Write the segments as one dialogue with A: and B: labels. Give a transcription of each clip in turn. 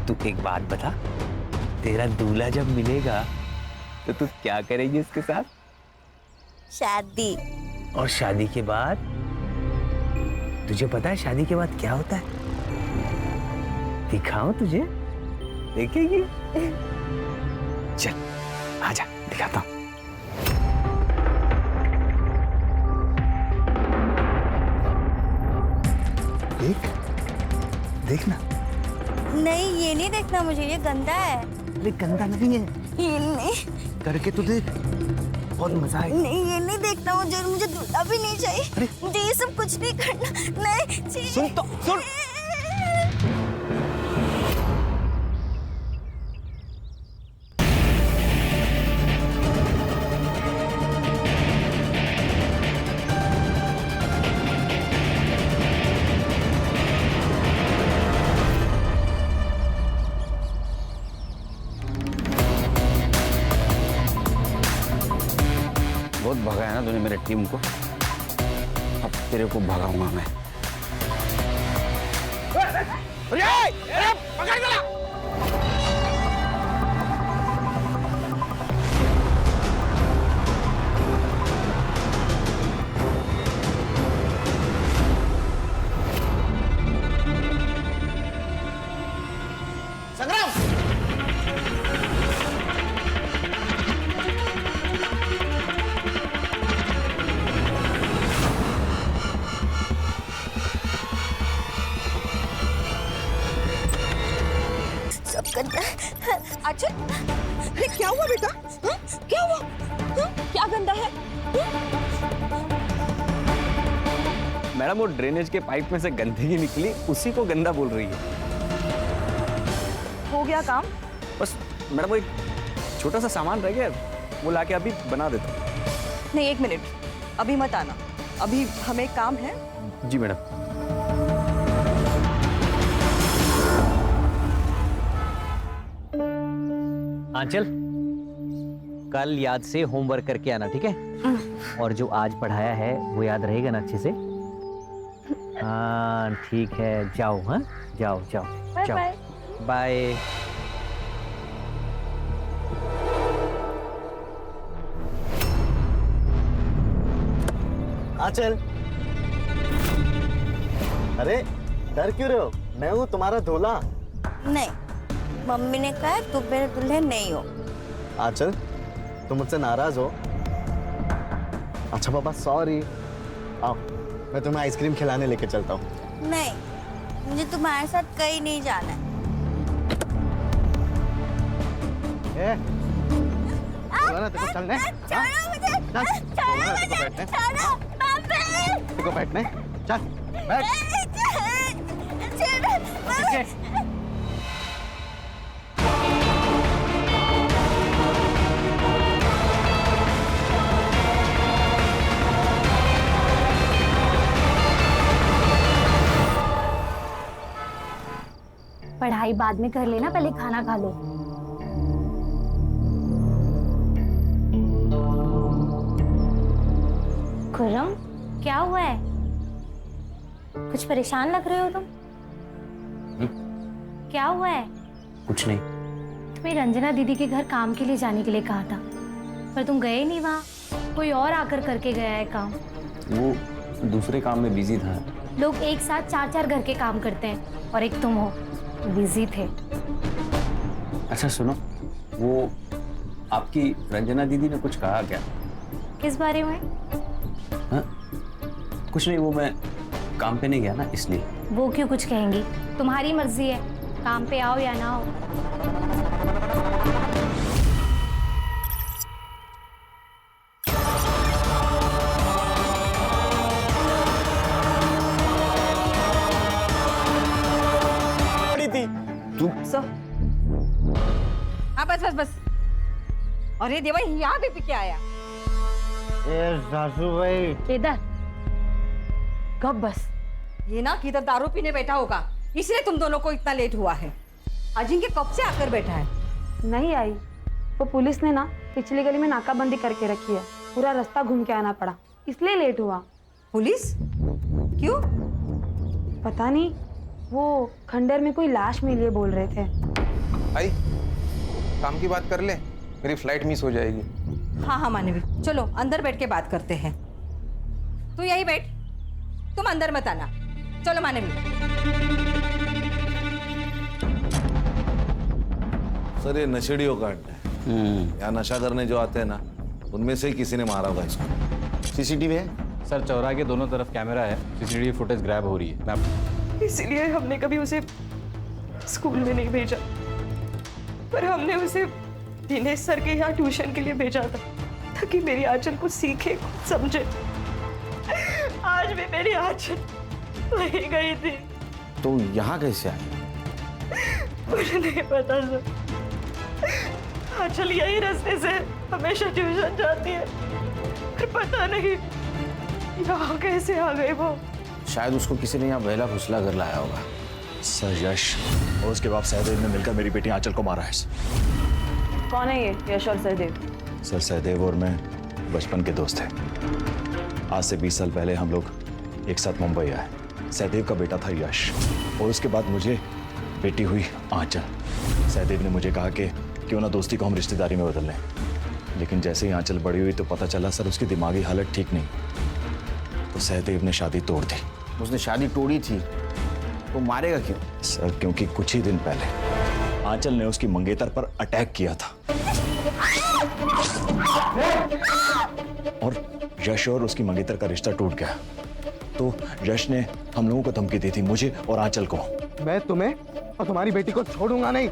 A: तू एक बात बता, तेरा दूल्हा जब मिलेगा तो तू क्या करेगी उसके साथ?
B: शादी।
A: और शादी के बाद? तुझे पता है शादी के बाद क्या होता है? दिखाऊं तुझे? देखेगी? चल आजा, दिखाता हूं। देख, देखना।
B: नहीं, ये नहीं देखना मुझे, ये गंदा है।
A: अरे गंदा नहीं है,
B: ये नहीं।
A: करके तो देख, बहुत मजा आएगा।
B: नहीं, ये नहीं देखना मुझे, मुझे दूल्हा भी नहीं चाहिए। मुझे ये सब कुछ नहीं करना। नहीं,
A: सुन तो सुन। बहुत भगाया ना तूने मेरे टीम को, अब तेरे को भगाऊंगा मैं। पकड़ गया। संग्राम,
C: अच्छा, अरे क्या हुआ बेटा? हा? क्या हुआ? हा? क्या गंदा है?
A: मैडम, वो ड्रेनेज के पाइप में से गंदगी निकली, उसी को गंदा बोल रही है।
C: हो गया काम?
A: बस मैडम, वो एक छोटा सा सामान रह गया, वो लाके अभी बना देता हूं।
C: नहीं, 1 मिनट, अभी मत आना, अभी हमें काम है।
A: जी मैडम।
D: आंचल, कल याद से होमवर्क करके आना, ठीक है? और जो आज पढ़ाया है वो याद रहेगा ना अच्छे से? हाँ ठीक है, जाओ। हाँ जाओ जाओ जाओ, बाय।
E: आंचल, अरे डर क्यों रहे हो? मैं हूँ तुम्हारा दूल्हा।
B: नहीं, मम्मी ने कहा तुम मेरे दूल्हे नहीं हो।
E: आंचल, तुम मुझसे नाराज हो? अच्छा पापा, सॉरी। आओ, मैं तुम्हें आइसक्रीम खिलाने लेके चलता हूँ।
B: नहीं, मुझे तुम्हारे साथ कहीं नहीं जाना है।
E: बोला ना तेरे को चलने?
B: छोड़ो मुझे, छोड़ो मुझे, छोड़ो, मम्मी।
E: तेरे को बैठने? चल बैठ।
B: छोड़ो, मम्मी।
F: पढ़ाई बाद में कर लेना, पहले खाना खा लो। खुर्रम, क्या हुआ है? कुछ परेशान लग रहे हो तुम। क्या हुआ है?
A: कुछ नहीं।
F: तुम्हें रंजना दीदी के घर काम के लिए जाने के लिए कहा था, पर तुम गए नहीं वहाँ, कोई और आकर करके गया है काम।
A: वो दूसरे काम में बिजी था।
F: लोग एक साथ 4-4 घर के काम करते हैं और एक तुम हो, बिजी थे।
A: अच्छा सुनो, वो आपकी रंजना दीदी ने कुछ कहा क्या?
F: किस बारे में?
A: हाँ? कुछ नहीं, वो मैं काम पे नहीं गया ना, इसलिए।
F: वो क्यों कुछ कहेंगी? तुम्हारी मर्जी है, काम पे आओ या ना आओ।
A: तू
C: हाँ बस बस बस। अरे देवा, यहाँ भी पी के आया।
E: सासू भाई,
F: इधर
C: कब बस, ये ना किधर दारू पीने बैठा होगा, इसलिए तुम दोनों को इतना लेट हुआ है। अजिंक्य कब से आकर बैठा है?
G: नहीं आई, वो पुलिस ने ना पिछली गली में नाकाबंदी करके रखी है, पूरा रास्ता घूम के आना पड़ा, इसलिए लेट हुआ।
C: पुलिस? क्यों?
G: पता नहीं, वो खंडर में कोई लाश मिली है बोल रहे थे।
H: आई काम की बात कर ले, मेरी फ्लाइट मिस हो जाएगी।
C: हाँ हाँ मानवी, चलो अंदर बैठ के बात करते हैं। तू यही बैठ, तुम अंदर मत आना। चलो मानवी।
I: सर ये नशेड़ियों का अड्डा है। यहाँ नशा करने जो आते हैं ना, उनमें से ही किसी ने मारा होगा इसको।
E: सीसीटीवी है
J: सर, चौराहे के दोनों तरफ कैमरा है, सीसीटीवी फुटेज ग्रैब हो रही है। मैं
K: इसीलिए हमने कभी उसे स्कूल में नहीं भेजा, पर हमने उसे दिनेश सर के यहाँ ट्यूशन के लिए भेजा था, ताकि मेरी आंचल कुछ सीखे, कुछ समझे। आज भी मेरी आंचल वहीं गई थी।
I: तो यहाँ कैसे आए?
K: मुझे नहीं पता सर, आंचल यही रास्ते से हमेशा ट्यूशन जाती है, पर पता नहीं यहाँ कैसे आ गई वो।
A: शायद उसको किसी ने यहाँ बहला फुसला कर लाया होगा।
E: सर यश और उसके बाप सहदेव ने मिलकर मेरी बेटी आंचल को मारा है।
G: कौन है ये यश और सहदेव?
E: सर सहदेव और मैं बचपन के दोस्त थे। आज से 20 साल पहले हम लोग एक साथ मुंबई आए। सहदेव का बेटा था यश और उसके बाद मुझे बेटी हुई आंचल। सहदेव ने मुझे कहा कि क्यों ना दोस्ती को हम रिश्तेदारी में बदल लें, लेकिन जैसे ही आंचल बड़ी हुई तो पता चला सर उसकी दिमागी हालत ठीक नहीं, तो सहदेव ने शादी तोड़ दी।
A: उसने शादी तोड़ी थी तो मारेगा क्यों?
E: सर क्योंकि कुछ ही दिन पहले आंचल ने उसकी मंगेतर पर अटैक किया था और यश और उसकी मंगेतर का रिश्ता टूट गया। तो यश ने हम लोगों को धमकी दी थी, मुझे और आंचल को। मैं तुम्हें और तुम्हारी बेटी को छोड़ूंगा नहीं।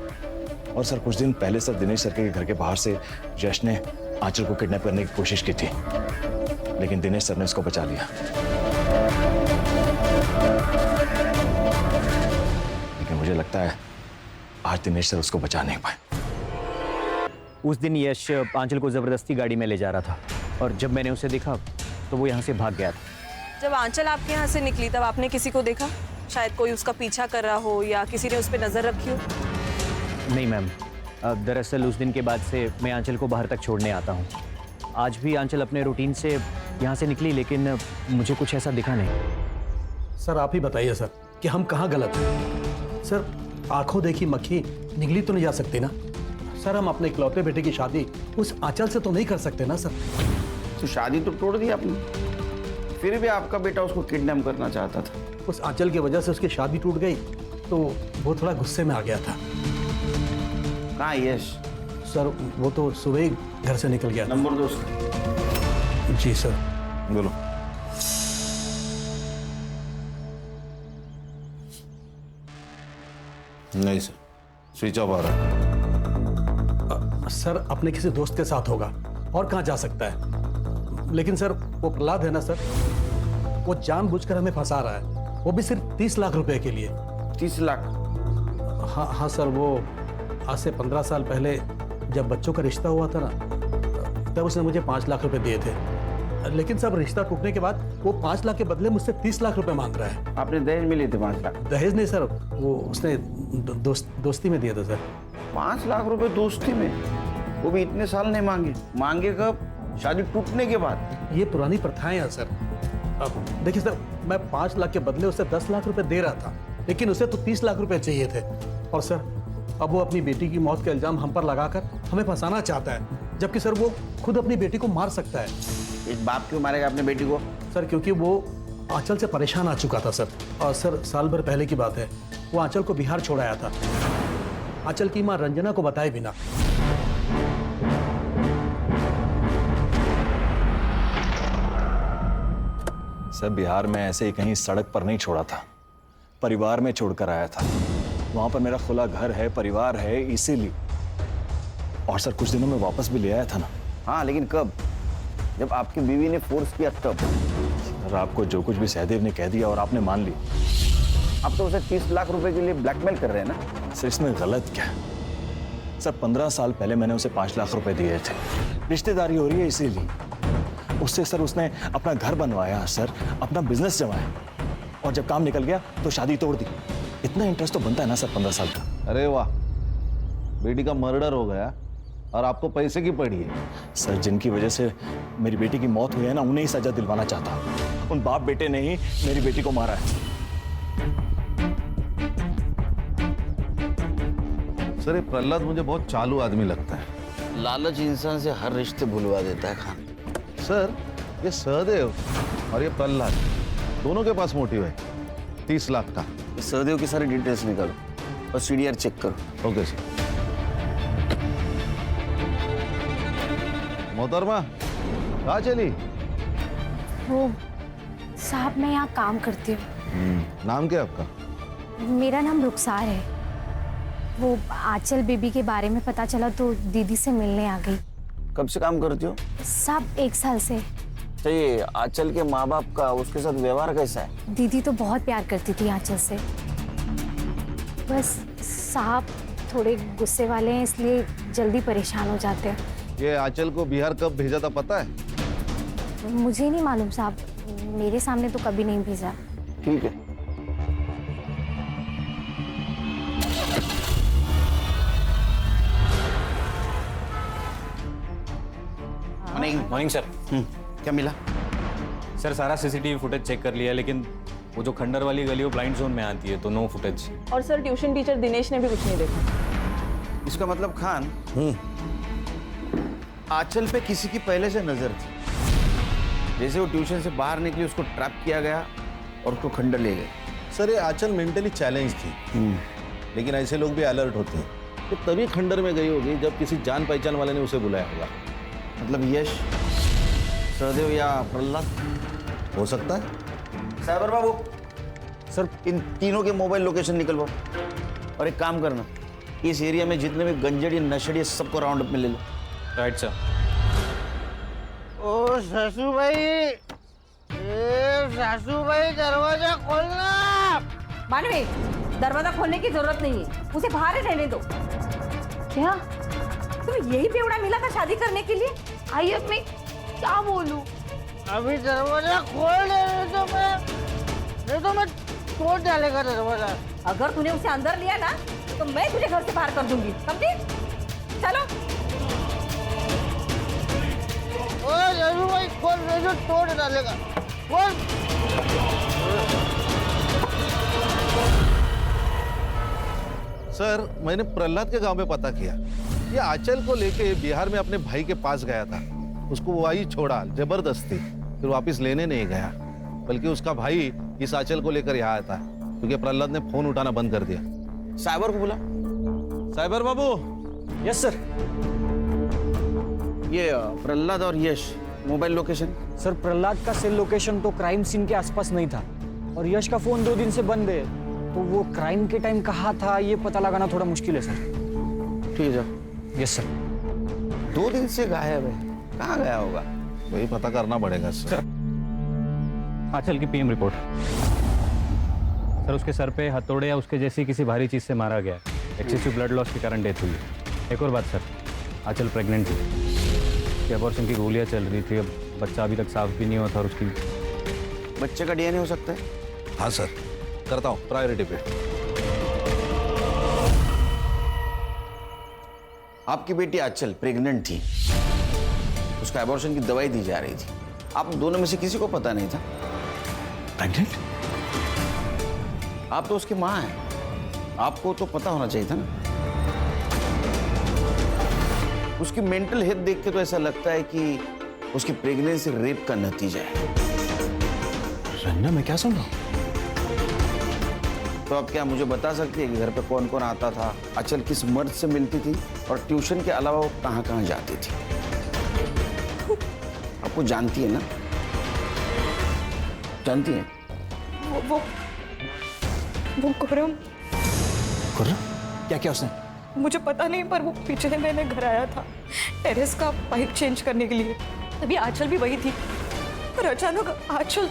E: और सर कुछ दिन पहले सर दिनेश सर के घर के बाहर से यश ने आंचल को किडनैप करने की कोशिश की थी, लेकिन दिनेश सर ने उसको बचा लिया। लेकिन मुझे लगता है आज दिनेश सर उसको बचा नहीं पाए।
D: उस दिन यश आंचल को जबरदस्ती गाड़ी में ले जा रहा था और जब मैंने उसे देखा तो वो यहाँ से भाग गया था।
K: जब आंचल आपके यहाँ से निकली तब आपने किसी को देखा? शायद कोई उसका पीछा कर रहा हो या किसी ने उस पर नजर रखी हो?
D: नहीं मैम, दरअसल उस दिन के बाद से मैं आंचल को बाहर तक छोड़ने आता हूँ। आज भी आंचल अपने रूटीन से यहाँ से निकली, लेकिन मुझे कुछ ऐसा दिखा नहीं।
L: सर आप ही बताइए सर कि हम कहाँ गलत हैं? सर आंखों देखी मक्खी निगली तो नहीं जा सकती ना सर। हम अपने इकलौते बेटे की शादी उस आंचल से तो नहीं कर सकते ना सर।
A: तो शादी तो तोड़ दी आपने, फिर भी आपका बेटा उसको किडनैप करना चाहता था।
L: उस आंचल की वजह से उसकी शादी टूट गई तो वो थोड़ा गुस्से में आ गया था।
A: कहाँ यश?
L: सर वो तो सुबह ही घर से निकल गया।
A: नंबर दो उसका।
L: जी सर।
I: बोलो। नहीं सर, स्विच ऑफ आ रहा है।
L: सर अपने किसी दोस्त के साथ होगा, और कहाँ जा सकता है? लेकिन सर वो प्रहलाद है ना सर, वो जानबूझकर हमें फंसा रहा है, वो भी सिर्फ 30 लाख रुपए के लिए।
A: 30 लाख?
L: हाँ हाँ सर, वो आज से 15 साल पहले जब बच्चों का रिश्ता हुआ था ना, तब उसने मुझे 5 लाख रुपए दिए थे। लेकिन सब रिश्ता टूटने के बाद वो 5 लाख के बदले मुझसे 30 लाख रुपए मांग रहा है।
A: आपने दहेज में लिए थे 5 लाख?
L: दहेज नहीं सर, वो उसने दोस्ती में दिया था सर।
A: 5 लाख रुपए दोस्ती में? वो भी इतने साल नहीं मांगे? मांगे कब? शादी टूटने के बाद?
L: ये पुरानी प्रथाएं हैं सर। अब देखिए सर, मैं 5 लाख के बदले उसे 10 लाख रुपए दे रहा था, लेकिन उसे तो 30 लाख रुपए चाहिए थे। और सर अब वो अपनी बेटी की मौत का इल्जाम हम पर लगाकर हमें फंसाना चाहता है, जबकि सर वो खुद अपनी बेटी को मार सकता है।
A: एक बाप क्यों मारेगा अपने बेटी को?
L: सर क्योंकि वो आंचल से परेशान आ चुका था सर। और सर साल भर पहले की बात है, वो आंचल को बिहार छोड़ आया था, आंचल की मां रंजना को बताए बिना।
E: सर बिहार में ऐसे ही कहीं सड़क पर नहीं छोड़ा था, परिवार में छोड़कर आया था। वहां पर मेरा खुला घर है, परिवार है, इसीलिए। और सर कुछ दिनों में वापस भी ले आया था ना।
A: हाँ लेकिन कब? जब आपकी बीवी ने फोर्स किया तब।
E: सर आपको जो कुछ भी सहदेव ने कह दिया और आपने मान ली।
A: अब तो उसे 30 लाख रुपए के लिए ब्लैकमेल कर रहे हैं ना?
E: सर इसमें गलत क्या? सर 15 साल पहले मैंने उसे 5 लाख रुपए दिए थे, रिश्तेदारी हो रही है इसीलिए। उससे सर उसने अपना घर बनवाया सर, अपना बिजनेस जमाया, और जब काम निकल गया तो शादी तोड़ दी। इतना इंटरेस्ट तो बनता है ना सर 15 साल का।
I: अरे वाह, बेटी का मर्डर हो गया और आपको पैसे की पड़ी है।
E: सर जिनकी वजह से मेरी बेटी की मौत हुई है ना, उन्हें ही सजा दिलवाना चाहता हूं। उन बाप बेटे ने ही मेरी बेटी को मारा है।
I: सर ये प्रहलाद मुझे बहुत चालू आदमी लगता है।
A: लालच इंसान से हर रिश्ते भुलवा देता है खान।
I: सर ये सहदेव और ये प्रहलाद दोनों के पास मोटिव है 30 लाख का।
A: इस सहदेव की सारी डिटेल्स निकालो और सीडीआर चेक करो।
I: Okay sir. मोहतरमा कहाँ चली?
F: वो साहब मैं यहाँ काम करती हूँ।
I: नाम क्या है आपका?
F: मेरा नाम रुखसार है। वो आंचल बेबी के बारे में पता चला तो दीदी से मिलने आ गई।
A: कब से काम करती हो?
F: साहब 1 साल से।
A: तो ये आंचल के माँ बाप का उसके साथ व्यवहार कैसा है?
F: दीदी तो बहुत प्यार करती थी आंचल से। बस साहब थोड़े गुस्से वाले हैं इसलिए जल्दी परेशान हो जाते हैं।
I: ये आंचल को बिहार कब भेजा था पता है?
F: मुझे नहीं मालूम साहब, मेरे सामने तो कभी नहीं भेजा।
A: ठीक है।
J: Morning sir.
A: क्या मिला?
J: सर सारा सीसीटीवी फुटेज चेक कर लिया, लेकिन वो जो खंडर वाली गली वो ब्लाइंड जोन में आती है, तो नो फुटेज।
K: और सर ट्यूशन टीचर दिनेश ने भी कुछ नहीं देखा।
A: इसका मतलब खान आंचल पे किसी की पहले से नजर थी। जैसे वो ट्यूशन से बाहर निकली उसको ट्रैप किया गया और उसको खंडर ले गए।
I: सर ये आंचल मेंटली चैलेंज थी, लेकिन ऐसे लोग भी अलर्ट होते हैं। तो तभी खंडर में गई होगी जब किसी जान पहचान वाले ने उसे बुलाया होगा।
A: मतलब यश, सहदेव या प्रहलाद
I: हो सकता है।
A: साइबर बाबू
D: सर
A: इन तीनों के मोबाइल लोकेशन निकलवाओ और एक काम करना, इस एरिया में जितने भी गंजड़ी नशेड़ी सबको राउंड अप में ले लो।
J: Right sir.
A: ओ सासू भाई, सासू भाई दरवाजा खोलना।
C: मानवी, दरवाजा खोलने की जरूरत नहीं है, उसे बाहर ही रहने दो।
F: क्या
C: तुम्हें यही बेवड़ा मिला था शादी करने के लिए?
F: आई अब मैं क्या बोलूं?
A: अभी दरवाजा खोल दे तो मैं तोड़ डालेगा दरवाजा।
C: अगर तूने उसे अंदर लिया ना तो मैं तुझे घर से बाहर कर दूंगी, समझी? चलो।
A: ओ सासू भाई खोल दे तो तोड़ डालेगा। खोल।
I: सर मैंने प्रहलाद के गांव में पता किया, ये आंचल को लेके बिहार में अपने भाई के पास गया था। उसको वो आई छोड़ा जबरदस्ती, फिर वापस लेने नहीं गया, बल्कि उसका भाई इस आंचल को लेकर यहाँ आया था, क्योंकि प्रहलाद ने फोन उठाना बंद कर दिया।
A: साइबर को बुला।
I: साइबर बाबू।
D: Yes sir.
A: ये प्रहलाद और Yash mobile location?
D: Sir Prahlad का सेल लोकेशन तो क्राइम सीन के आसपास नहीं था, और यश का फोन 2 दिन से बंद है, तो वो क्राइम के टाइम कहाँ था ये पता लगाना थोड़ा मुश्किल है सर।
A: ठीक है जाओ।
D: Yes sir.
A: 2 दिन से गायब है, कहाँ गया होगा?
I: वही पता करना पड़ेगा सर।
J: आंचल की पीएम रिपोर्ट। सर उसके सर पे हथौड़े या उसके जैसी किसी भारी चीज से मारा गया। एक्सेसिव ब्लड लॉस के कारण डेथ हुई है। एक और बात सर, आंचल प्रेग्नेंट थी, अबॉर्शन की गोलियां चल रही थी, अब बच्चा अभी तक साफ भी नहीं हुआ था, और उसकी
A: बच्चे का डीएनए हो सकता है?
I: हाँ सर, करता हूँ प्रायोरिटी पे।
A: आपकी बेटी आंचल प्रेग्नेंट थी, उसका एबॉर्शन की दवाई दी जा रही थी, आप दोनों में से किसी को पता नहीं था?
E: प्रेग्नेंट?
A: आप तो उसकी माँ हैं, आपको तो पता होना चाहिए था ना। उसकी मेंटल हेल्थ देख के तो ऐसा लगता है कि उसकी प्रेगनेंसी रेप का नतीजा है।
E: रन्ना मैं क्या सुन रहा हूँ?
A: तो अब क्या मुझे बता सकती है कि घर पे कौन कौन आता था, आंचल किस मर्द से मिलती थी, और ट्यूशन के अलावा वो कहाँ कहाँ जाती थी? आपको जानती है ना? जानती है?
K: वो खुर्रम।
E: खुर्रम? क्या क्या उसने?
K: मुझे पता नहीं, पर वो पिछले महीने घर आया था टेरेस का पाइप चेंज करने के लिए, तभी आंचल भी वही थी। पर अचानक आंचल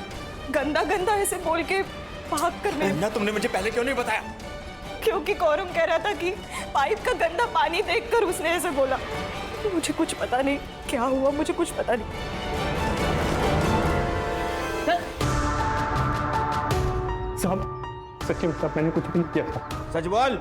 K: गंदा गंदा ऐसे बोल के भाग करने।
E: ना तुमने मुझे पहले क्यों नहीं बताया?
K: क्योंकि कौरम कह रहा था कि पाइप का गंदा पानी देखकर उसने ऐसे बोला। मुझे कुछ पता नहीं क्या हुआ, मुझे कुछ पता नहीं।
L: साहब सच्ची में मैंने कुछ भी नहीं किया था।
A: सच बोल,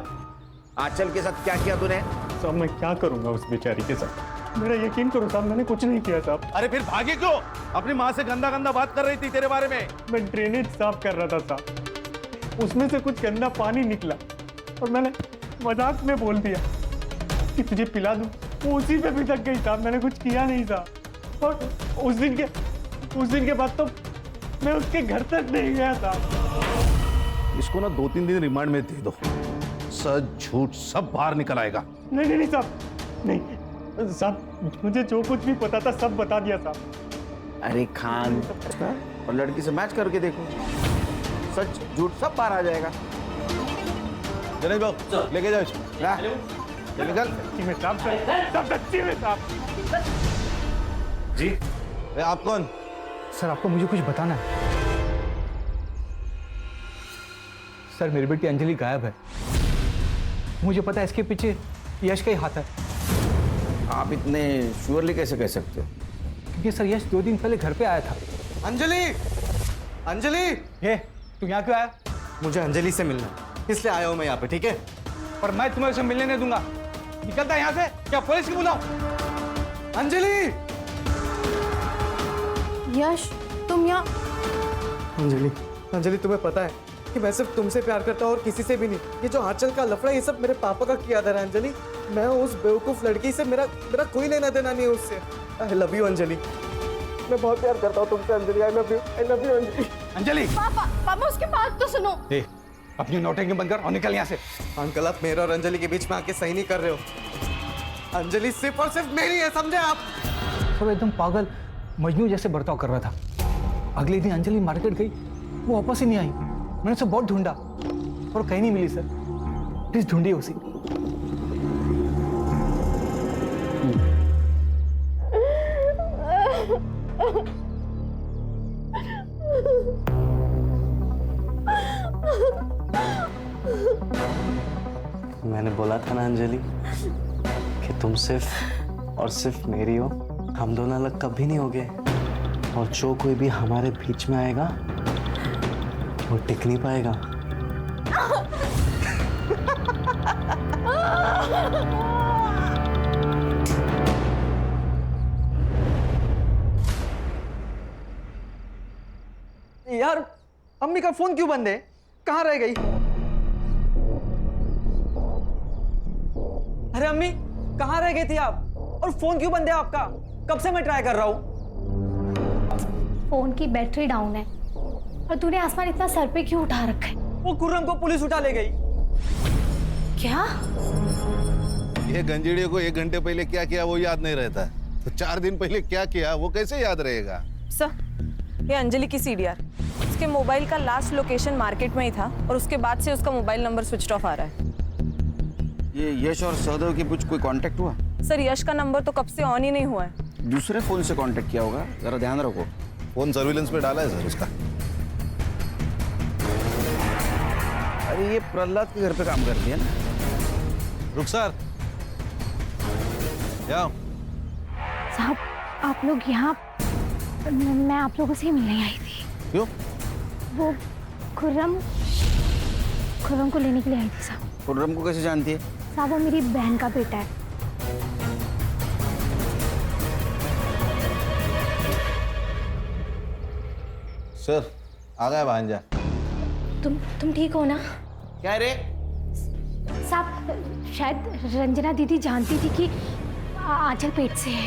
A: आंचल के साथ क्या किया तूने?
L: साहब मैं क्या करूंगा उस बेचारी के साथ, मेरा यकीन करो साहब, मैंने कुछ नहीं किया साहब।
I: अरे फिर भागे क्यों? अपनी माँ से गंदा गंदा बात कर रही थी तेरे बारे में।
L: मैं ड्रेनेज साफ कर रहा था साहब, उसमें से कुछ गंदा पानी निकला और मैंने मजाक में बोल दिया।
M: कि तुझे पिला दूं, वो उसी पे भी थक गई साहब। मैंने कुछ किया नहीं साहब। और उस दिन के बाद तो मैं उसके घर तक नहीं गया साहब।
I: इसको ना 2-3 दिन रिमांड में दे दो, सच झूठ सब बाहर निकल आएगा।
M: नहीं साहब, नहीं साहब, मुझे जो कुछ भी पता था सब बता दिया साहब।
A: अरे खान, और लड़की से मैच करके देखो, सच झूठ सब बाहर आ जाएगा।
I: दिनेश बाबू लेके जाओ इसको। चल निकल।
M: सच्ची में साहब, सब सच्ची में साहब।
I: जी आप कौन?
M: सर आपको मुझे कुछ बताना है। सर मेरी बेटी अंजलि गायब है। मुझे पता है इसके पीछे यश का ही हाथ है।
A: आप इतने श्योरली कैसे कह सकते हो?
M: क्योंकि सर यश 2 दिन पहले घर पे आया था।
N: अंजलि, अंजलि,
M: ये तू यहाँ क्यों आया?
N: मुझे अंजलि से मिलना है, इसलिए आया हूँ मैं यहाँ पे, ठीक है?
M: पर मैं तुम्हें उसे मिलने नहीं दूंगा। निकलता यहाँ से, क्या पुलिस की बुलाऊं?
N: अंजलि!
K: यश, तुम यहाँ?
N: अंजलि, अंजलि तुम्हें पता है कि मैं सिर्फ तुमसे प्यार करता हूँ और किसी से भी नहीं। ये जो आंचल का लफड़ा, ये सब मेरे पापा का किया था अंजलि। मैं उस बेवकूफ लड़की से मेरा कोई लेना देना नहीं है उससे। आई लव यू अंजलि, मैं बहुत प्यार करता हूँ तुमसे Anjali. I love you Anjali.
M: Anjali!
K: पापा उसकी बात तो सुनो।
M: अपनी नौटंकी बंद कर और निकल यहाँ से।
N: अंकल आप मेरे और अंजलि के बीच में आके सही नहीं कर रहे हो। अंजलि सिर्फ और सिर्फ मेरी है, समझे आप?
M: सब एकदम पागल मजनू जैसे बर्ताव कर रहा था। अगले दिन अंजलि मार्केट गई, वो वापस ही नहीं आई। मैंने उसे बहुत ढूंढा और कहीं नहीं मिली। सर प्लीज ढूंढिए उसे।
N: मैंने बोला था ना अंजलि कि तुम सिर्फ और सिर्फ मेरी हो। हम दोनों अलग कभी नहीं होंगे, और जो कोई भी हमारे बीच में आएगा वो टिक नहीं पाएगा।
O: यार अम्मी का फोन क्यों बंद है? कहाँ रह गई? अरे अम्मी कहाँ रह गई थी आप? और फोन क्यों बंद है आपका? कब से मैं ट्राई कर रहा हूँ।
F: फोन की बैटरी डाउन है। और तूने आसमान इतना सर पे क्यों उठा रखा है?
O: वो खुर्रम को पुलिस उठा ले गई।
F: क्या?
I: ये गंजेड़ियों को 1 घंटे पहले क्या किया वो याद नहीं रहता, तो 4 दिन पहले क्या किया वो कैसे याद रहेगा?
K: सर ये अंजलि की सीडीआर। उसके मोबाइल का लास्ट लोकेशन मार्केट में ही था और उसके बाद से उसका मोबाइल नंबर स्विच ऑफ आ रहा है।
A: ये यश और सहदेव के बीच कोई कांटेक्ट हुआ?
K: सर यश का नंबर तो कब से ऑन ही नहीं हुआ है।
A: दूसरे फोन से कांटेक्ट किया होगा, जरा ध्यान रखो।
I: फोन सर्विलेंस पे डाला है सर उसका।
A: अरे ये प्रहलाद के घर पे काम कर दिया ना।
I: रुखसार जाओ।
F: साहब आप लोग यहाँ? मैं आप लोगों से ही मिलने आई थी।
I: क्यों?
F: वो खुर्रम को लेने के लिए आई थी साहब।
A: खुर्रम को कैसे जानती है?
F: साहब वो मेरी बहन का बेटा है।
I: सर आ गया भांजा।
F: तुम ठीक हो ना?
A: क्या रे?
F: साहब शायद रंजना दीदी जानती थी कि आंचल पेट से है।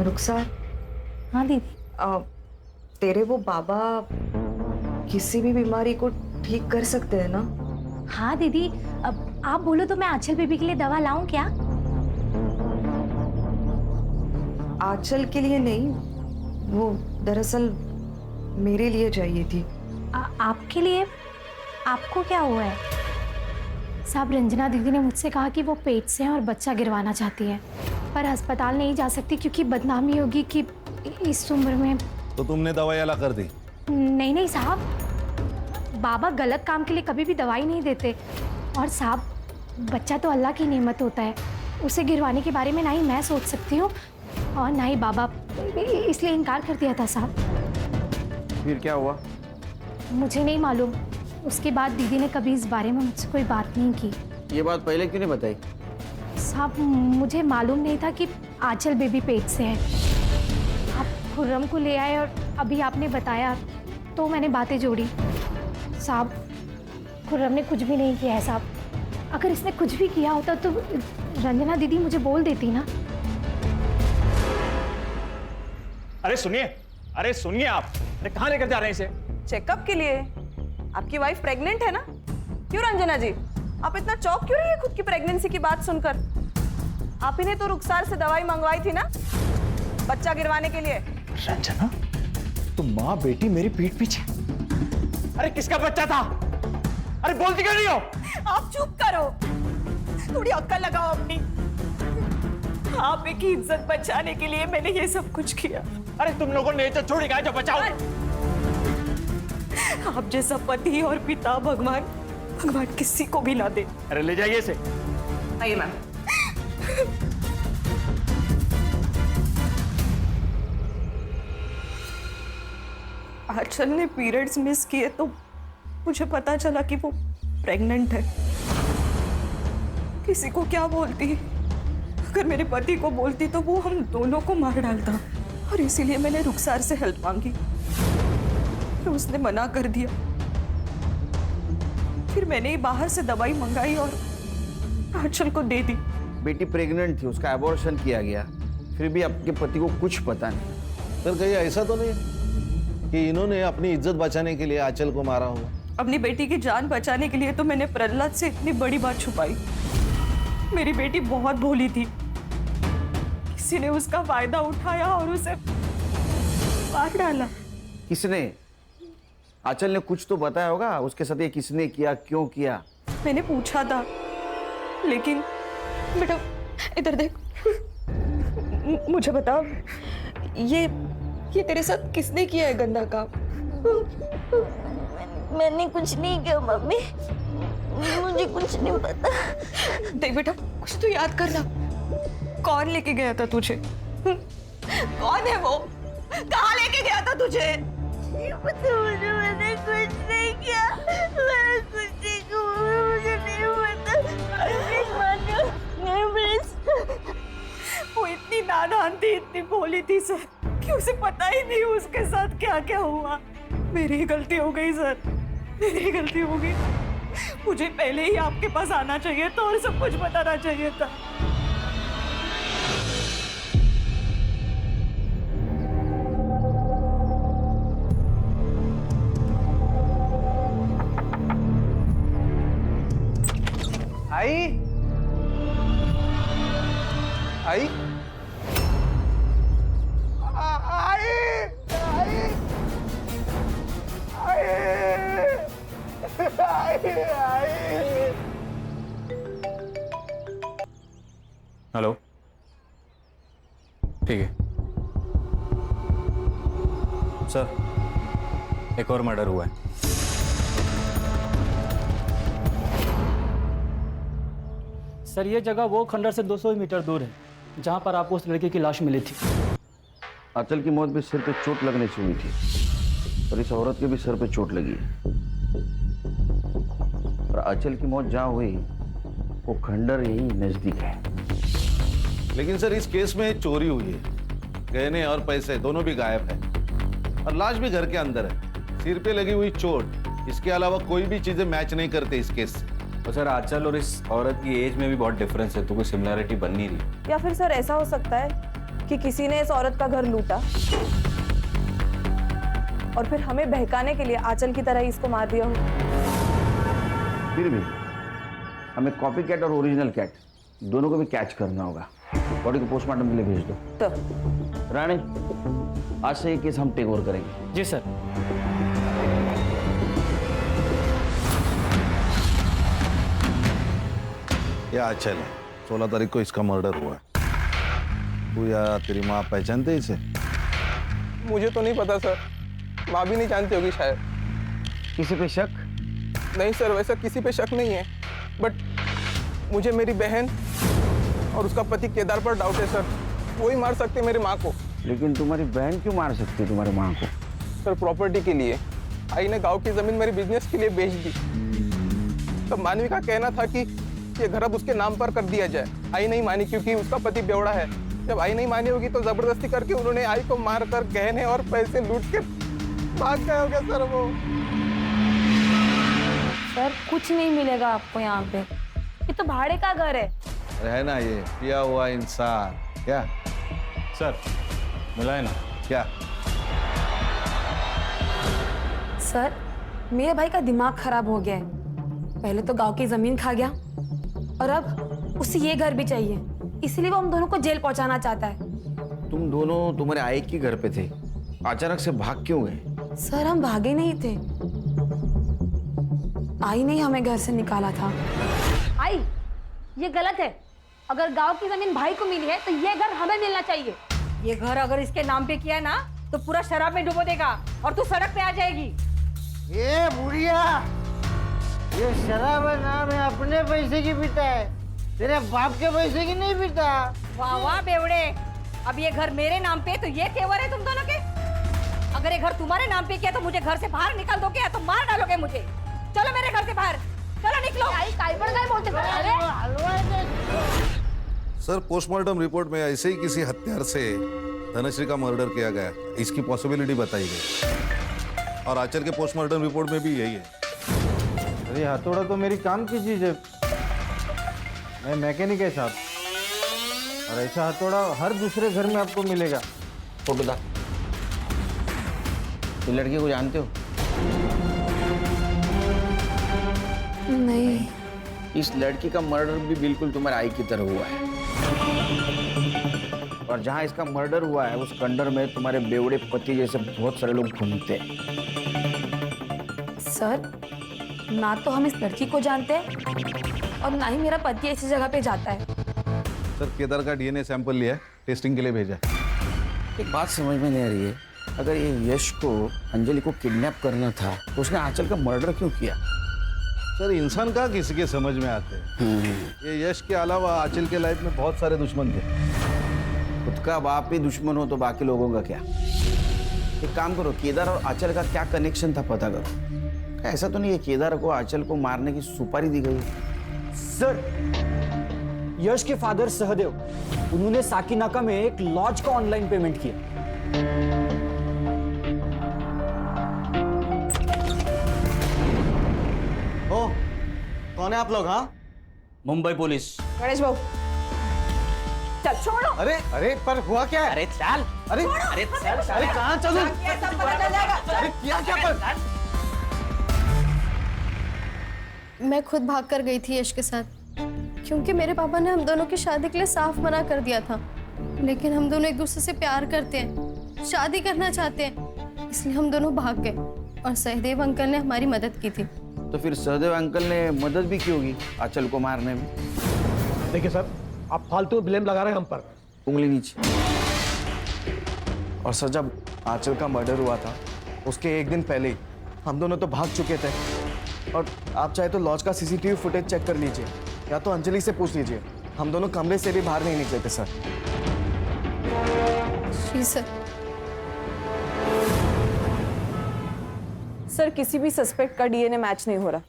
K: रुखसार।
F: हाँ दीदी।
K: तेरे वो बाबा किसी भी बीमारी को ठीक कर सकते हैं ना?
F: हाँ दीदी, अब आप बोलो तो मैं आंचल बेबी के लिए दवा लाऊं क्या?
K: आंचल के लिए नहीं, वो दरअसल मेरे लिए चाहिए थी।
F: आपके लिए? आपको क्या हुआ है? साहब रंजना दीदी ने मुझसे कहा कि वो पेट से हैं और बच्चा गिरवाना चाहती है, पर अस्पताल नहीं जा सकती क्योंकि बदनामी होगी कि इस उम्र में।
I: तो तुमने दवाई अला कर दी?
F: नहीं साहब, बाबा गलत काम के लिए कभी भी दवाई नहीं देते। और साहब बच्चा तो अल्लाह की नेमत होता है, उसे गिरवाने के बारे में ना ही मैं सोच सकती हूँ और ना ही बाबा, इसलिए इनकार कर दिया था साहब।
A: फिर क्या हुआ?
F: मुझे नहीं मालूम। उसके बाद दीदी ने कभी इस बारे में मुझसे कोई बात नहीं की।
A: ये बात पहले क्यों नहीं बताई?
F: साहब मुझे मालूम नहीं था कि आंचल बेबी पेट से है। आप खुर्रम को ले आए और अभी आपने बताया तो मैंने बातें जोड़ी। साहब खुर्रम ने कुछ भी नहीं किया है साहब। अगर इसने कुछ भी किया होता तो रंजना दीदी मुझे बोल देती ना।
J: अरे सुनिए आप, अरे कहाँ लेकर जा रहे हैं इसे?
K: चेकअप के लिए। आपकी वाइफ प्रेग्नेंट है ना? क्यों रंजना जी, आप इतना चौंक क्यों रही है खुद की प्रेगनेंसी की बात सुनकर? आप ही ने तो रुखसार से दवाई मंगवाई थी ना बच्चा गिरवाने के लिए।
E: रंजना, तो माँ बेटी मेरी पीठ पीछे।
J: अरे किसका बच्चा था? अरे बोलती क्यों नहीं हो?
K: आप चुप करो, थोड़ी अक्ल लगाओ अपनी। आप की इज्जत बचाने के लिए मैंने ये सब कुछ किया।
J: अरे तुम लोगों ने तो छोड़ी गाय जो बचाओ।
K: आप जैसा पति और पिता भगवान किसी को भी ना दे।
J: अरे ले जाइए इसे।
K: आइए मैम। आंचल ने पीरियड्स मिस किए तो मुझे पता चला कि वो प्रेग्नेंट है। किसी को क्या बोलती, अगर मेरे पति को बोलती तो वो हम दोनों को मार डालता, और इसीलिए मैंने रुखसार से हेल्प मांगी। तो उसने मना कर दिया। फिर मैंने ही बाहर से दवाई मंगाई और आंचल को दे दी।
A: बेटी प्रेग्नेंट थी, उसका एबॉर्शन किया गया, फिर भी आपके पति को कुछ पता नहीं।
I: सर कहीं ऐसा तो नहीं कि इन्होंने अपनी इज्जत बचाने के लिए आंचल को मारा होगा?
K: अपनी बेटी की जान बचाने के लिए तो मैंने प्रहलाद से इतनी बड़ी बात छुपाई। मेरी बेटी बहुत भोली थी, किसी ने उसका फायदा उठाया और उसे मार डाला।
A: किसने? आंचल ने कुछ तो बताया होगा उसके साथ, ये किसने किया, क्यों किया?
K: मैंने पूछा था, लेकिन बेटा इधर देख, मुझे बता, ये तेरे साथ किसने किया है गंदा काम?
B: मैंने कुछ नहीं किया मम्मी, मुझे कुछ नहीं पता।
K: देख बेटा, कुछ तो याद करना। कौन लेके गया था तुझे? कौन है वो? कहाँ लेके गया था तुझे?
B: मैंने कुछ नहीं किया, मैंने कुछ नहीं किया, मुझे नहीं पता।
K: वो इतनी नादान थी, इतनी भोली थी सर, कि उसे पता ही नहीं उसके साथ क्या क्या हुआ। मेरी ही गलती हो गई सर, मेरी ही गलती हो गई। मुझे पहले ही आपके पास आना चाहिए था और सब कुछ बताना चाहिए था।
H: आई आई
J: हेलो, ठीक है सर, एक और मर्डर हुआ है।
P: सर ये जगह वो खंडर से 200 मीटर दूर है जहां पर आपको उस लड़के की लाश मिली थी।
A: आंचल की मौत भी सिर पे चोट लगने से हुई थी, और इस औरत के भी सिर पे चोट लगी है। और आंचल की मौत जहाँ हुई वो खंडर यही नजदीक है।
I: लेकिन सर इस केस में चोरी हुई है, गहने और पैसे दोनों भी गायब है, और लाश भी घर के अंदर है। सिर पे लगी हुई चोट, इसके अलावा कोई भी चीजें मैच नहीं करते इस केस से।
J: तो सर आंचल और इस औरत की एज में भी बहुत डिफरेंस है, तो कोई सिमिलरिटी बन नहीं रही।
K: या फिर सर ऐसा हो सकता है कि किसी ने इस औरत का घर लूटा और फिर हमें बहकाने के लिए आंचल की तरह ही इसको मार दिया हो।
A: फिर भी हमें कॉपी कैट और ओरिजिनल कैट दोनों को भी कैच करना होगा। बॉडी को पोस्टमार्टम के लिए भेज दो।
K: तो
A: रानी, आज से ये केस हम टेक ओवर करेंगे।
P: जी सर।
I: ये आंचल है, 16 तारीख को इसका मर्डर हुआ है। तू या तेरी माँ पहचानते इसे?
H: मुझे तो नहीं पता सर, माँ भी नहीं जानती होगी शायद।
A: किसी पे शक?
H: नहीं सर, वैसा किसी पे शक नहीं है, बट मुझे मेरी बहन और उसका पति केदार पर डाउट है सर। वो ही मार सकते मेरी माँ को।
A: लेकिन तुम्हारी बहन क्यों मार सकती है तुम्हारी माँ को?
H: सर प्रॉपर्टी के लिए। आई ने गांव की जमीन मेरी बिजनेस के लिए बेच दी। तब मानवी का कहना था कि ये घर अब उसके नाम पर कर दिया जाए। आई नहीं मानी क्योंकि उसका पति बेवड़ा है। जब आई नहीं मानी होगी तो जबरदस्ती करके उन्होंने आई को मार कर गहने और पैसे लूट के भाग गए होंगे सर वो।
G: सर कुछ नहीं मिलेगा आपको यहाँ पे, ये तो भाड़े का घर है।
I: है ना ये पिया हुआ इंसान। क्या
J: सर मिला है ना?
I: क्या
G: सर, मेरे भाई का दिमाग खराब हो गया है। पहले तो गांव की जमीन खा गया और अब उसे ये घर भी चाहिए, इसलिए वो हम दोनों को जेल पहुंचाना चाहता है।
A: तुम दोनों तुम्हारे आई के घर पे थे, अचानक से भाग क्यों गए?
G: सर हम भागे नहीं थे, आई ने हमें घर से निकाला था।
F: आई, ये गलत है। अगर गांव की जमीन भाई को मिली है तो ये घर हमें मिलना चाहिए।
C: ये घर अगर इसके नाम पे किया ना तो पूरा शराब में डुबो देगा और तू सड़क पे आ जाएगी।
Q: ये बुढ़िया, ये शराब है नाम है अपने पैसे की पीता है, तेरे बाप के पैसे की नहीं पीता।
C: वाह वाह बेवड़े, अब ये घर मेरे नाम पे तो ये तेवर है तुम दोनों के। अगर ये घर तुम्हारे नाम पे किया तो मुझे घर से बाहर निकाल दोगे या तो मार डालोगे मुझे। चलो मेरे घर से बाहर, चलो निकलो।
F: काय पर काय बोलते
I: सर, पोस्टमार्टम रिपोर्ट में ऐसे ही किसी हत्यार से धनश्री का मर्डर किया गया, इसकी पॉसिबिलिटी बताई गई और आंचल के पोस्टमार्टम रिपोर्ट में भी यही है।
Q: अरे हथौड़ा तो मेरी काम की चीज है, मैं मैकेनिक है साहब, और ऐसा हथौड़ा हर दूसरे घर में आपको मिलेगा।
A: फोटो दा। ये लड़की को जानते हो?
G: नहीं।
A: इस लड़की का मर्डर भी बिल्कुल तुम्हारे आई की तरह हुआ है, और जहां इसका मर्डर हुआ है उस खंडर में तुम्हारे बेवड़े पति जैसे बहुत सारे लोग घूमते हैं।
G: सर, ना तो हम इस लड़की को जानते हैं और ना ही मेरा पति ऐसी जगह पे जाता है।
I: सर, केदार का डीएनए सैंपल लिया है, टेस्टिंग के लिए भेजा है।
A: एक बात समझ में नहीं आ रही है, अगर ये यश को अंजलि को किडनैप करना था तो उसने आंचल का मर्डर क्यों किया?
I: सर, इंसान का किसी के समझ में आते हैं। ये यश के अलावा आंचल के लाइफ में बहुत सारे दुश्मन थे।
A: खुद का बाप ही दुश्मन हो तो बाकी लोगों का क्या? एक काम करो, केदार और आंचल का क्या कनेक्शन था पता करो। ऐसा तो नहीं है केदार को आंचल को मारने की सुपारी दी गई?
O: सर, यश के फादर सहदेव, उन्होंने साकीनाका में एक लॉज का ऑनलाइन पेमेंट किया।
N: ओ, कौन है आप लोग? हाँ,
D: मुंबई पुलिस।
K: गणेश भाऊ, चल छोड़ो।
N: अरे अरे पर हुआ क्या है?
D: अरे चल,
N: अरे
D: अरे चल,
N: अरे कहाँ चलूं? अरे किया क्या पर?
B: मैं खुद भाग कर गई थी यश के साथ, क्योंकि मेरे पापा ने हम दोनों की शादी के लिए साफ मना कर दिया था। लेकिन हम दोनों एक दूसरे से प्यार करते हैं, शादी करना चाहते हैं, इसलिए हम दोनों भाग गए और सहदेव अंकल ने हमारी मदद की थी।
A: तो फिर सहदेव अंकल ने मदद भी की होगी आंचल को मारने में।
L: देखिए सर, आप फालतू ब्लेम लगा रहे हैं हम पर।
A: उंगली नीचे।
N: और सर, जब आंचल का मर्डर हुआ था उसके एक दिन पहले ही हम दोनों तो भाग चुके थे, और आप चाहे तो लॉज का सीसीटीवी फुटेज चेक कर लीजिए या तो अंजलि से पूछ लीजिए, हम दोनों कमरे से भी बाहर नहीं निकले थे सर।
B: जी सर।
K: सर, किसी भी सस्पेक्ट का डीएनए मैच नहीं हो रहा,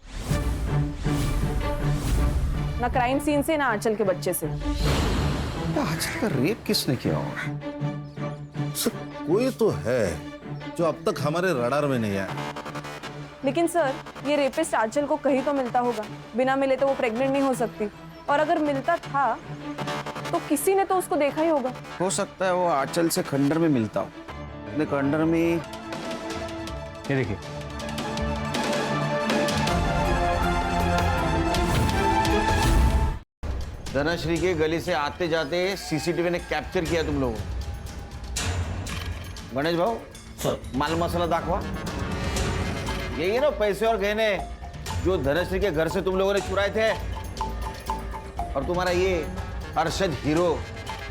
K: ना क्राइम सीन से ना आंचल के बच्चे से।
A: आंचल का रेप किसने किया होगा?
I: कोई तो है जो अब तक हमारे रडार में नहीं आया।
K: लेकिन सर, ये रेपिस्ट आंचल को कहीं तो मिलता होगा, बिना मिले तो वो प्रेग्नेंट नहीं हो सकती, और अगर मिलता था तो किसी ने तो उसको देखा ही होगा।
A: हो सकता है वो आंचल से खंडर में मिलता हो। अपने खंडर में
J: ये देखिए,
A: धनश्री के गली से आते जाते सीसीटीवी ने कैप्चर किया तुम लोगों। गणेश भाऊ, माल मसाला दाखवा। यही ना पैसे और गहने जो धनश्री के घर से तुम लोगों ने चुराए थे, और तुम्हारा ये अरशद हीरो,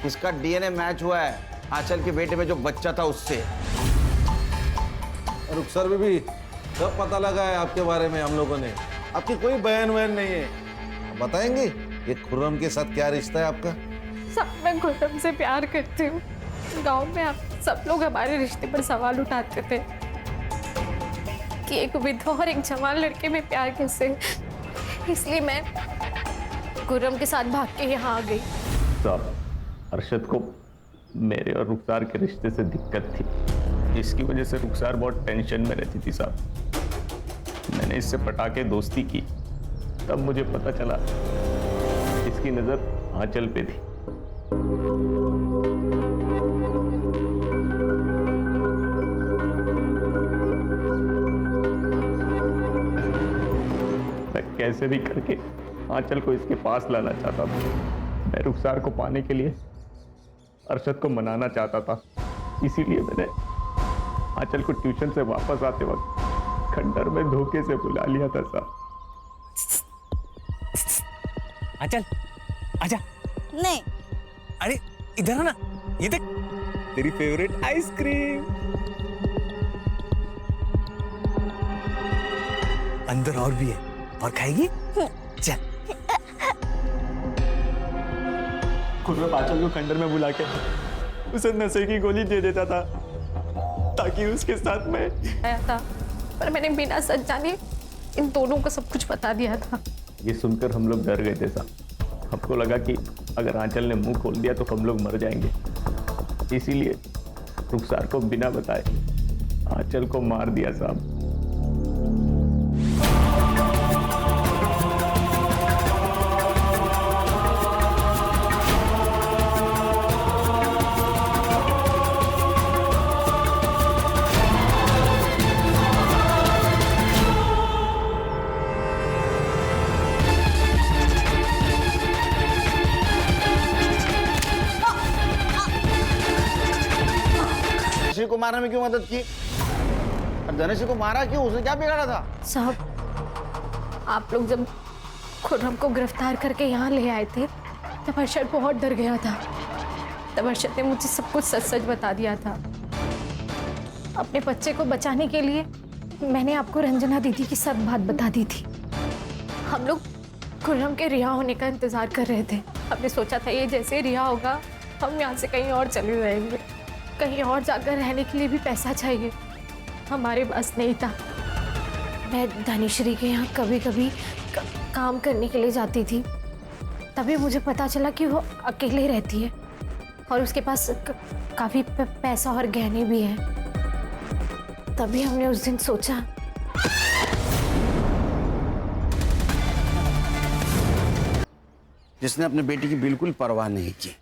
A: इसका डीएनए मैच हुआ है आंचल के बेटे में जो बच्चा था उससे।
I: रुखसर भी सब पता लगा है आपके बारे में हम लोगों ने, आपकी कोई बहन वहन नहीं है। बताएंगे ये खुर्रम के साथ क्या रिश्ता है आपका?
F: सब मैं खुर्रम से प्यार करती हूँ। गांव में आप सब लोग हमारे रिश्ते पर सवाल उठाते थे कि एक विधवा और एक जवान लड़के में प्यार कैसे, इसलिए मैं खुर्रम के साथ भाग के यहाँ आ गई।
J: साहब, अरशद को मेरे और रुखसार के रिश्ते से दिक्कत थी, इसकी वजह से रुखसार बहुत टेंशन में रहती थी साहब। मैंने इससे पटा के दोस्ती की, तब मुझे पता चला
H: इसकी नजर आंचल पे थी। मैं कैसे भी करके आंचल को इसके पास लाना चाहता था। मैं रुखसार को पाने के लिए अरशद को मनाना चाहता था। इसीलिए मैंने आंचल को ट्यूशन से वापस आते वक्त खंडर में धोखे से बुला लिया था साहब।
R: आंचल आजा।
C: नहीं।
R: अरे इधर आ ना, ये देख तेरी फेवरेट आइसक्रीम। अंदर और भी है, और खाएगी? चल।
P: खुर्रम आंचल को खंडर में बुला के उसे नशे की गोली दे देता था ताकि उसके साथ में
F: आया था, पर मैंने बिना सच जाने इन दोनों को सब कुछ बता दिया था।
H: ये सुनकर हम लोग डर गए थे साहब। हमको लगा कि अगर आंचल ने मुंह खोल दिया तो हम लोग मर जाएंगे। इसीलिए रुखसार को बिना बताए आंचल को मार दिया साहब।
A: धनश्री को मारने में क्यों मदद की? और धनश्री को मारा क्यों? उसने क्या बिगाड़ा था?
F: साहब, आप लोग जब खुर्रम को गिरफ्तार करके यहाँ ले आए थे तब अरशद बहुत डर गया था। तब अरशद ने मुझे सब कुछ सच सच बता दिया था। अपने बच्चे को बचाने के लिए मैंने आपको रंजना दीदी की सब बात बता दी थी। हम लोग खुर्रम के रिहा होने का इंतजार कर रहे थे। हमने सोचा था ये जैसे रिहा होगा हम यहाँ से कहीं और चले जाएंगे। कहीं और जाकर रहने के लिए भी पैसा चाहिए, हमारे पास नहीं था। मैं दानिश्री के यहाँ कभी कभी काम करने के लिए जाती थी। तभी मुझे पता चला कि वो अकेले रहती है और उसके पास काफ़ी पैसा और गहने भी हैं। तभी हमने उस दिन सोचा
A: जिसने अपने बेटी की बिल्कुल परवाह नहीं की।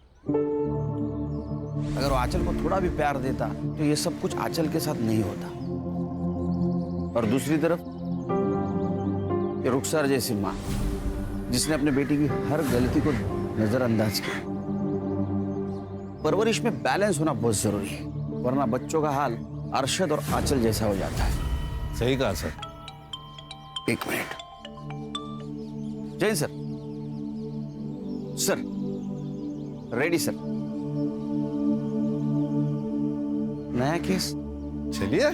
A: अगर वो आंचल को थोड़ा भी प्यार देता तो ये सब कुछ आंचल के साथ नहीं होता। और दूसरी तरफ ये रुखसार जैसी माँ जिसने अपने बेटी की हर गलती को नजरअंदाज किया। परवरिश में बैलेंस होना बहुत जरूरी है, वरना बच्चों का हाल अरशद और आंचल जैसा हो जाता है।
I: सही कहा सर।
A: एक minute. Jain sir. Sir ready sir. नया केस
I: चलिए